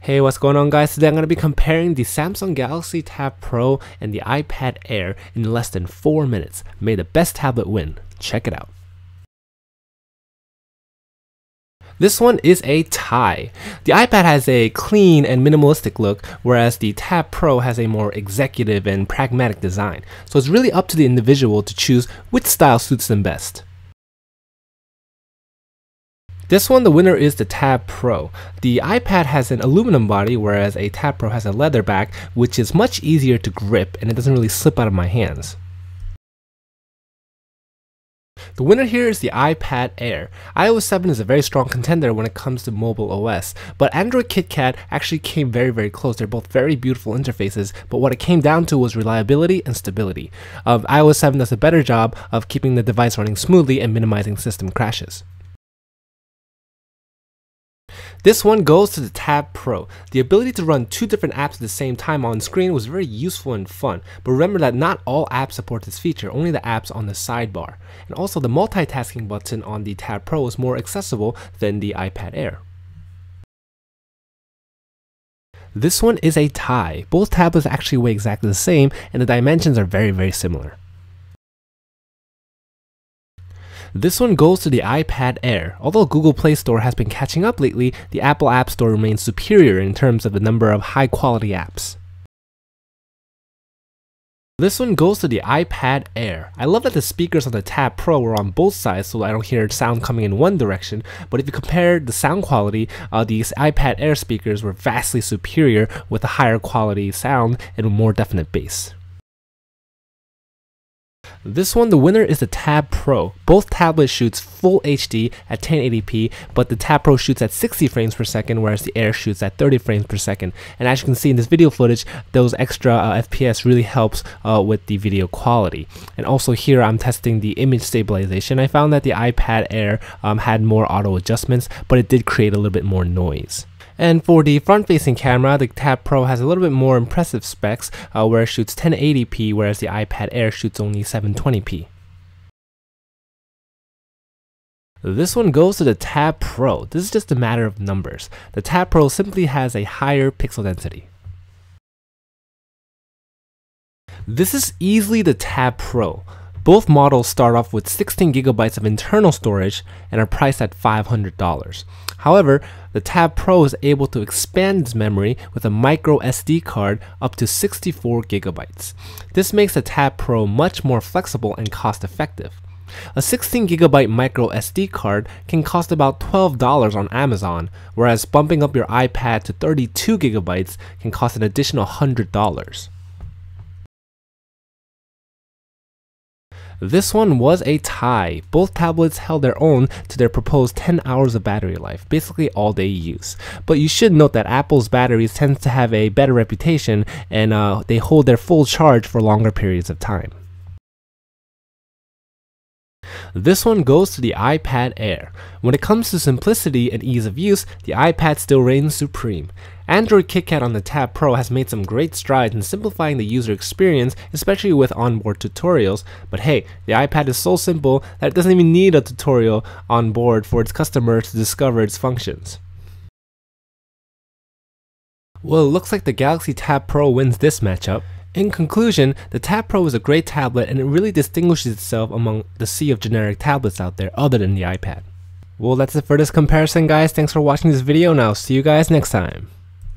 Hey, what's going on guys? Today I'm going to be comparing the Samsung Galaxy Tab Pro and the iPad Air in less than 4 minutes. May the best tablet win. Check it out. This one is a tie. The iPad has a clean and minimalistic look, whereas the Tab Pro has a more executive and pragmatic design. So it's really up to the individual to choose which style suits them best. This one, the winner is the Tab Pro. The iPad has an aluminum body, whereas a Tab Pro has a leather back, which is much easier to grip and it doesn't really slip out of my hands. The winner here is the iPad Air. iOS 7 is a very strong contender when it comes to mobile OS, but Android KitKat actually came very close. They're both very beautiful interfaces, but what it came down to was reliability and stability. iOS 7 does a better job of keeping the device running smoothly and minimizing system crashes. This one goes to the Tab Pro. The ability to run two different apps at the same time on screen was very useful and fun, but remember that not all apps support this feature, only the apps on the sidebar. And also the multitasking button on the Tab Pro is more accessible than the iPad Air. This one is a tie. Both tablets actually weigh exactly the same and the dimensions are very similar. This one goes to the iPad Air. Although Google Play Store has been catching up lately, the Apple App Store remains superior in terms of the number of high-quality apps. This one goes to the iPad Air. I love that the speakers on the Tab Pro were on both sides so I don't hear sound coming in one direction, but if you compare the sound quality, these iPad Air speakers were vastly superior with a higher quality sound and a more definite bass. This one, the winner is the Tab Pro. Both tablets shoots full HD at 1080p, but the Tab Pro shoots at 60 frames per second, whereas the Air shoots at 30 frames per second. And as you can see in this video footage, those extra FPS really helps with the video quality. And also here I'm testing the image stabilization. I found that the iPad Air had more auto adjustments, but it did create a little bit more noise. And for the front-facing camera, the Tab Pro has a little bit more impressive specs, where it shoots 1080p, whereas the iPad Air shoots only 720p. This one goes to the Tab Pro. This is just a matter of numbers. The Tab Pro simply has a higher pixel density. This is easily the Tab Pro. Both models start off with 16 gigabytes of internal storage and are priced at $500. However, the Tab Pro is able to expand its memory with a micro SD card up to 64 gigabytes. This makes the Tab Pro much more flexible and cost effective. A 16 gigabyte micro SD card can cost about $12 on Amazon, whereas bumping up your iPad to 32 gigabytes can cost an additional $100. This one was a tie. Both tablets held their own to their proposed 10 hours of battery life, basically all day use. But you should note that Apple's batteries tend to have a better reputation and they hold their full charge for longer periods of time. This one goes to the iPad Air. When it comes to simplicity and ease of use, the iPad still reigns supreme. Android KitKat on the Tab Pro has made some great strides in simplifying the user experience, especially with onboard tutorials, but hey, the iPad is so simple that it doesn't even need a tutorial on board for its customers to discover its functions. Well, it looks like the Galaxy Tab Pro wins this matchup. In conclusion, the Tab Pro is a great tablet and it really distinguishes itself among the sea of generic tablets out there other than the iPad. Well, that's it for this comparison guys. Thanks for watching this video and I'll see you guys next time.